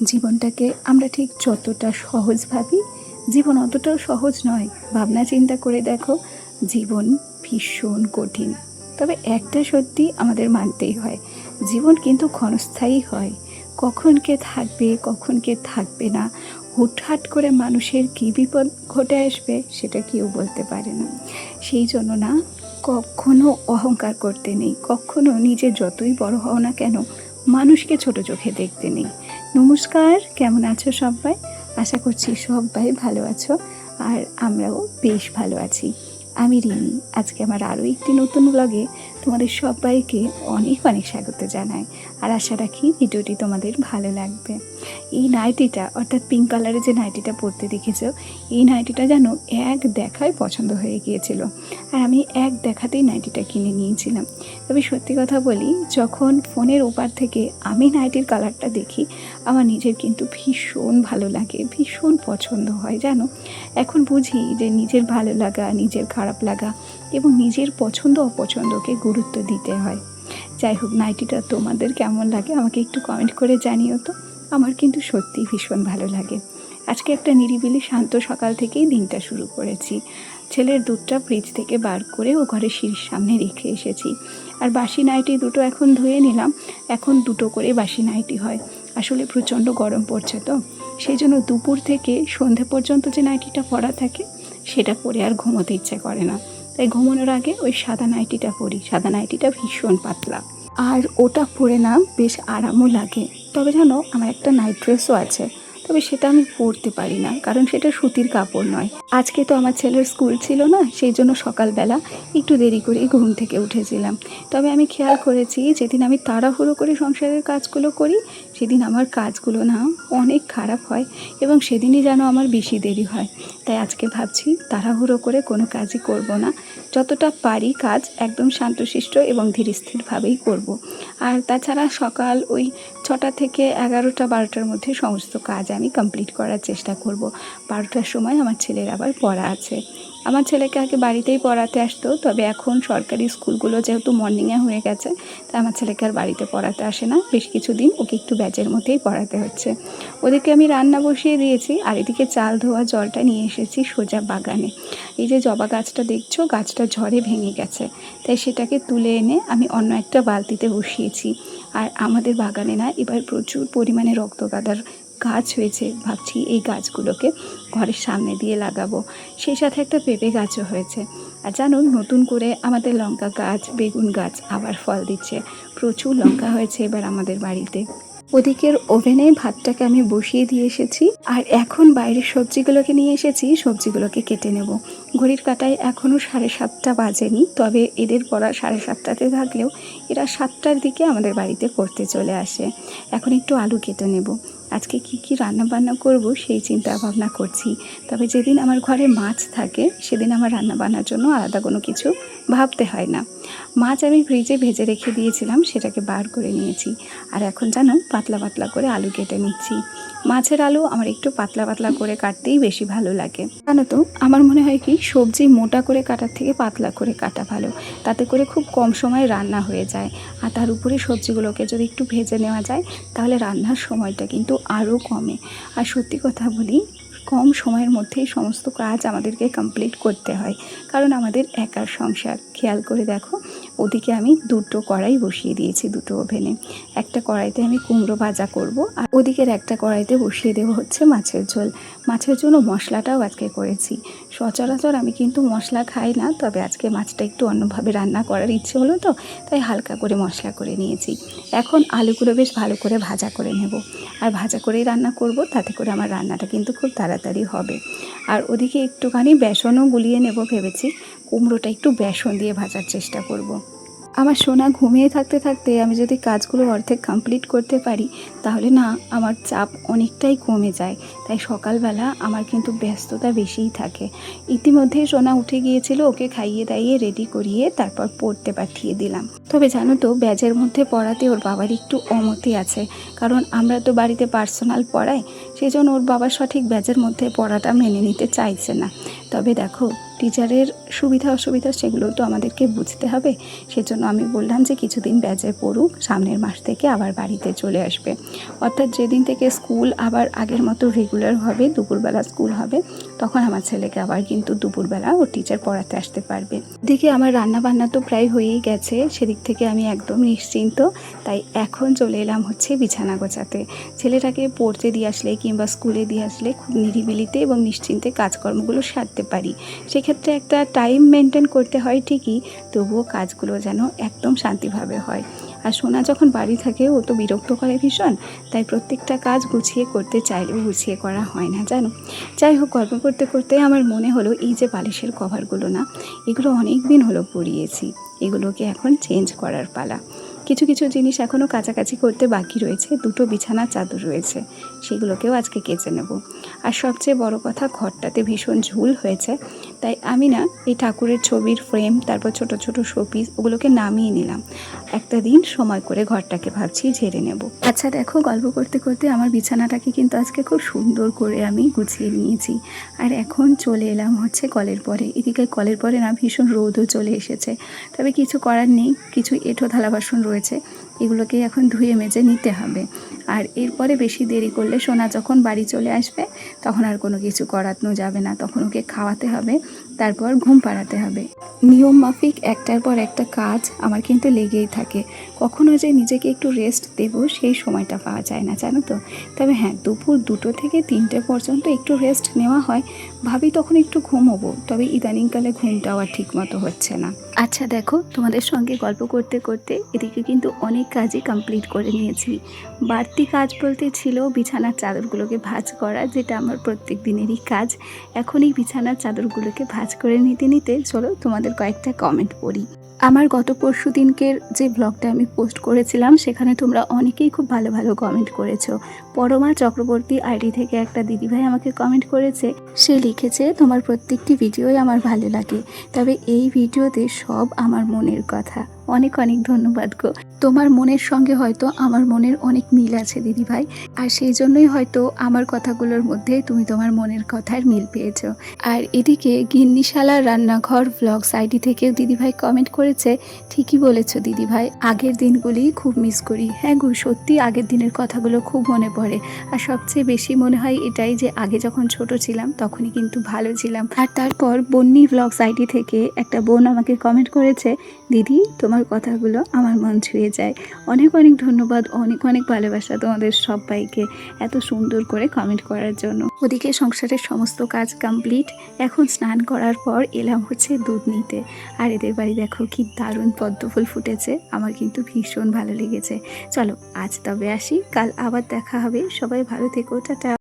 জীবনটাকে আমরা ঠিক যতটা সহজ ভাবি, জীবন অতটাও সহজ নয়। ভাবনা চিন্তা করে দেখো, জীবন ভীষণ কঠিন। তবে একটা সত্যি আমাদের মানতেই হয়, জীবন কিন্তু ক্ষণস্থায়ী হয়। কখন কে থাকবে, কখন কে থাকবে না, হুটহাট করে মানুষের কী বিপদ ঘটে আসবে সেটা কেউ বলতে পারে না। সেই জন্য না, কখনো অহংকার করতে নেই, কখনো নিজে যতই বড় হও না কেন মানুষকে ছোট চোখে দেখতে নেই। নমস্কার, কেমন আছো সবাই? আশা করছি সবাই ভালো আছো, আর আমরাও বেশ ভালো আছি। আমি রিমি। আজকে আমার আরও একটি নতুন ব্লগে তোমাদের সবাইকে অনেক অনেক স্বাগত জানাই, আর আশা রাখি ভিডিওটি তোমাদের ভালো লাগবে। এই নাইটিটা, অর্থাৎ পিঙ্ক কালারের যে নাইটিটা পরতে দেখেছো, এই নাইটিটা যেন এক দেখায় পছন্দ হয়ে গিয়েছিল, আর আমি এক দেখাতেই নাইটিটা কিনে নিয়েছিলাম। তবে সত্যি কথা বলি, যখন ফোনের ওপার থেকে আমি নাইটির কালারটা দেখি, আমার নিজের কিন্তু ভীষণ ভালো লাগে, ভীষণ পছন্দ হয়। জানো, এখন বুঝি যে নিজের ভালো লাগা, নিজের খারাপ লাগা এবং নিজের পছন্দ অপছন্দকে গুরুত্ব দিতে হয়। যাই হোক, নাইটিটা তোমাদের কেমন লাগে আমাকে একটু কমেন্ট করে জানিও তো। আমার কিন্তু সত্যিই ভীষণ ভালো লাগে। আজকে একটা নিরিবিলি শান্ত সকাল থেকেই দিনটা শুরু করেছি। ছেলের দুধটা ফ্রিজ থেকে বার করে ও ঘরে সিঁড়ির সামনে রেখে এসেছি, আর বাসি নাইটি দুটো এখন ধুয়ে নিলাম। এখন দুটো করে বাসি নাইটি হয়, আসলে প্রচণ্ড গরম পড়ছে তো, সেই জন্য দুপুর থেকে সন্ধে পর্যন্ত যে নাইটিটা পরা থাকে সেটা পরে আর ঘুমোতে ইচ্ছে করে না। তাই ঘুমানোর আগে ওই সাদা নাইটিটা পরি। সাদা নাইটিটা ভীষণ পাতলা, আর ওটা পরে না বেশ আরামও লাগে। তবে জানো, আমার একটা নাইট ড্রেসও আছে, তবে সেটা আমি পরতে পারি না, কারণ সেটা সুতির কাপড় নয়। আজকে তো আমার ছেলের স্কুল ছিল না, সেই জন্য সকালবেলা একটু দেরি করেই ঘুম থেকে উঠেছিলাম। তবে আমি খেয়াল করেছি, যেদিন আমি তাড়াহুড়ো করে সংসারের কাজগুলো করি সেদিন আমার কাজগুলো না অনেক খারাপ হয়, এবং সেদিনই যেন আমার বেশি দেরি হয়। তাই আজকে ভাবছি তাড়াহুড়ো করে কোনো কাজই করব না, যতটা পারি কাজ একদম শান্তশিষ্ট এবং ধীরস্থিরভাবেই করব। আর তাছাড়া সকাল ওই 6টা থেকে 11টা 12টার মধ্যে সমস্ত কাজ আমি কমপ্লিট করার চেষ্টা করব। 12টার সময় আমার ছেলের আবার পড়া আছে। আমার ছেলেকে আগে বাড়িতেই পড়াতে আসতো, তবে এখন সরকারি স্কুলগুলো যেহেতু মর্নিংয়ে হয়ে গেছে, তাই আমার ছেলেকে আর বাড়িতে পড়াতে আসে না। বেশ কিছুদিন ওকে একটু ব্যাচের মধ্যেই পড়াতে হচ্ছে। ওদেরকে আমি রান্না বসিয়ে দিয়েছি, আর এদিকে চাল ধোয়া জলটা নিয়ে এসেছি সোজা বাগানে। এই যে জবা গাছটা দেখছো, গাছটা ঝড়ে ভেঙে গেছে, তাই সেটাকে তুলে এনে আমি অন্য একটা বালতিতে বসিয়েছি। আর আমাদের বাগানে না এবার প্রচুর পরিমাণে রক্তগাঁদার গাছ হয়েছে। ভাবছি এই গাছগুলোকে ঘরের সামনে দিয়ে লাগাবো। সেই সাথে একটা পেঁপে গাছও হয়েছে। আর জানো, নতুন করে আমাদের লঙ্কা গাছ, বেগুন গাছ আবার ফল দিচ্ছে। প্রচুর লঙ্কা হয়েছে এবার আমাদের বাড়িতে। ওদিকের ওভেনে ভাতটাকে আমি বসিয়ে দিয়ে এসেছি, আর এখন বাইরের সবজিগুলোকে নিয়ে এসেছি, সবজিগুলোকে কেটে নেব। ঘড়ির কাঁটায় এখনও 7:30 বাজেনি, তবে এদের পড়া 7:30টাতে থাকলেও এরা 7টার দিকে আমাদের বাড়িতে পড়তে চলে আসে। এখন একটু আলু কেটে নেব। আজকে কি রান্না বান্না করব সেই চিন্তা ভাবনা করছি। তবে যেদিন আমার ঘরে মাছ থাকে সেদিন আমার রান্না বান্নার জন্য আলাদা কোনো কিছু ভাবতে হয় না। মাছ আমি ফ্রিজে ভেজে রেখে দিয়েছিলাম, সেটাকে বার করে নিয়েছি। আর এখন জানো, পাতলা পাতলা করে আলু কেটে নিচ্ছি। মাছের আলু আমার একটু পাতলা পাতলা করে কাটতেই বেশি ভালো লাগে। জানো তো, আমার মনে হয় কি, সবজি মোটা করে কাটার থেকে পাতলা করে কাটা ভালো। তাতে করে খুব কম সময়ে রান্না হয়ে যায়, আর তার উপরে সবজিগুলোকে যদি একটু ভেজে নেওয়া যায় তাহলে রান্নার সময়টা কিন্তু আরও কমে। আর সত্যি কথা বলি, কম সময়ের মধ্যেই সমস্ত কাজ আমাদেরকে কমপ্লিট করতে হয়, কারণ আমাদের একার সংসার। খেয়াল করে দেখো, ওদিকে আমি দুটো কড়াই বসিয়ে দিয়েছি, দুটো ওভেনে। একটা কড়াইতে আমি কুমড়ো ভাজা করব, আর ওদিকের একটা কড়াইতে বসিয়ে দেবো হচ্ছে মাছের ঝোল। মাছের জন্য মশলাটাও আজকে করেছি। সচরাচর আমি কিন্তু মশলা খাই না, তবে আজকে মাছটা একটু অন্যভাবে রান্না করার ইচ্ছে হলো তো, তাই হালকা করে মশলা করে নিয়েছি। এখন আলুগুলো বেশ ভালো করে ভাজা করে নেব, আর ভাজা করেই রান্না করব, তাতে করে আমার রান্নাটা কিন্তু খুব তাড়াতাড়ি হবে। আর ওদিকে একটুখানি বেসনও গুলিয়ে নেব ভেবেছি। কুমড়োটা একটু বেসন দিয়ে ভাজার চেষ্টা করব। আমার সোনা ঘুমিয়ে থাকতে থাকতে আমি যদি কাজগুলো অর্ধেক কমপ্লিট করতে পারি, তাহলে না আমার চাপ অনেকটাই কমে যায়। তাই সকালবেলা আমার কিন্তু ব্যস্ততা বেশিই থাকে। ইতিমধ্যেই সোনা উঠে গিয়েছিল, ওকে খাইয়ে দাইয়ে রেডি করিয়ে তারপর পড়তে পাঠিয়ে দিলাম। তবে জানো তো, ব্যাজের মধ্যে পড়াতে ওর বাবার একটু অমতি আছে, কারণ আমরা তো বাড়িতে পার্সোনাল পড়াই, সেই জন্য ওর বাবা সঠিক ব্যাজের মধ্যে পড়াটা মেনে নিতে চাইছে না। তবে দেখো, টিচারের সুবিধা অসুবিধা সেগুলো তো আমাদেরকে বুঝতে হবে। সেজন্য আমি বললাম যে কিছুদিন ব্যাচে পড়ুক, সামনের মাস থেকে আবার বাড়িতে চলে আসবে। অর্থাৎ যেদিন থেকে স্কুল আবার আগের মতো রেগুলার হবে, দুপুরবেলা স্কুল হবে, তখন আমার ছেলেকে আবার কিন্তু দুপুরবেলা ওর টিচার পড়াতে আসতে পারবে। এদিকে আমার রান্না বান্না তো প্রায় হয়েই গেছে, সেদিক থেকে আমি একদম নিশ্চিন্ত। তাই এখন চলে এলাম হচ্ছে বিছানা গোছাতে। ছেলেটাকে পড়তে দিয়ে আসলে কিংবা স্কুলে দিয়ে আসলে খুব নিরিবিলিতে এবং নিশ্চিন্তে কাজকর্মগুলো সারতে পারি। সেক্ষেত্রে একটা টাইম মেনটেন করতে হয় ঠিকই, তবুও কাজগুলো যেন একদম শান্তিভাবে হয়। আর সোনা যখন বাড়ি থাকে ও তো বিরক্ত করে ভীষণ, তাই প্রত্যেকটা কাজ গুছিয়ে করতে চাইলেও গুছিয়ে করা হয় না জানো। যাই হোক, গল্প করতে করতে আমার মনে হলো এই যে বালিশের কভারগুলো না, এগুলো অনেক দিন হলো পরিয়েছি, এগুলোকে এখন চেঞ্জ করার পালা। কিছু কিছু জিনিস এখনও কাছাকাছি করতে বাকি রয়েছে, দুটো বিছানার চাদর রয়েছে, সেগুলোকেও আজকে কেচে নেব। আর সবচেয়ে বড় কথা, ঘরটাতে ভীষণ ঝুল হয়েছে, তাই আমি না এই ঠাকুরের ছবির ফ্রেম, তারপর ছোট ছোট শোপিস, ওগুলোকে নামিয়ে নিলাম। একটা দিন সময় করে ঘরটাকে ভাবছি ঝেড়ে নেব। আচ্ছা দেখো, গল্প করতে করতে আমার বিছানাটাকে কিন্তু আজকে খুব সুন্দর করে আমি গুছিয়ে নিয়েছি। আর এখন চলে এলাম হচ্ছে কলের পরে। এদিকে কলের পরে না ভীষণ রোদও চলে এসেছে, তবে কিছু করার নেই, কিছু এঁঠো থালা বাসন রয়েছে, এগুলোকে এখন ধুয়ে মেজে নিতে হবে। আর এরপরে বেশি দেরি করলে সোনা যখন বাড়ি চলে আসবে তখন আর কোনো কিছু করানো যাবে না, তখন ওকে খাওয়াতে হবে, তারপর ঘুম পাড়াতে হবে। নিয়ম মাফিক একটার পর একটা কাজ আমার কিন্তু লেগেই থাকে। কখনো যে নিজেকে একটু রেস্ট দেব সেই সময়টা পাওয়া যায় না জানো তো। তবে হ্যাঁ, দুপুর 2টো থেকে 3টে পর্যন্ত একটু রেস্ট নেওয়া হয়, ভাবি তখন একটু ঘুমোবো, তবে ইদানিংকালে ঘুমটাও আর ঠিক মতো হচ্ছে না। আচ্ছা দেখো, তোমাদের সঙ্গে গল্প করতে করতে এদিকে কিন্তু অনেক কাজই কমপ্লিট করে নিয়েছি। বাড়তি কাজ বলতে ছিল বিছানার চাদরগুলোকে ভাঁজ করা, যেটা আমার প্রত্যেক দিনেরই কাজ। এখন এই বিছানার চাদরগুলোকে ভাঁজ করে নিতে নিতে চলো তোমাদের কয়েকটা কমেন্ট পড়ি। আমার গত পরশু দিনকের যে ব্লগটা আমি পোস্ট করেছিলাম, সেখানে তোমরা অনেকেই খুব ভালো ভালো কমেন্ট করেছো। পরমা চক্রবর্তী আইডি থেকে একটা দিদিভাই আমাকে কমেন্ট করেছে, সে লিখেছে তোমার প্রত্যেকটি ভিডিওই আমার ভালো লাগে, তবে এই ভিডিওতে সব আমার মনের কথা। অনেক অনেক ধন্যবাদ গো, তোমার মনের সঙ্গে হয়তো আমার মনের অনেক মিল আছে দিদিভাই, আর সেই জন্যই হয়তো আমার কথাগুলোর মধ্যে তুমি তোমার মনের কথার মিল পেয়েছো। আর এদিকে গিন্নিশালা রান্নাঘর ব্লগস আইডি থেকেও দিদিভাই কমেন্ট করেছে, ঠিকই বলেছো দিদিভাই, আগের দিনগুলি খুব মিস করি। হ্যাঁ গো, সত্যি আগের দিনের কথাগুলো খুব মনে পড়ে। আর সবচেয়ে বেশি মনে হয় এটাই যে আগে যখন ছোট ছিলাম তখনই কিন্তু ভালো ছিলাম। আর তারপর বন্নি ব্লগস আইডি থেকে একটা বোন আমাকে কমেন্ট করেছে, দিদি তোমার কথাগুলো আমার মন ছুঁয়ে যায়। অনেক অনেক ধন্যবাদ, অনেক অনেক ভালোবাসা তোমাদের সবাইকে এত সুন্দর করে কমেন্ট করার জন্য। ওদিকে সংসারের সমস্ত কাজ কমপ্লিট, এখন স্নান করার পর এলাম হচ্ছে দুধ নিতে। আর এদের বাড়ি দেখো কি দারুণ পদ্মফুল ফুটেছে, আমার কিন্তু ভীষণ ভালো লেগেছে। চলো আজ তবে আসি, কাল আবার দেখা হবে, সবাই ভালো থেকো, টাটা।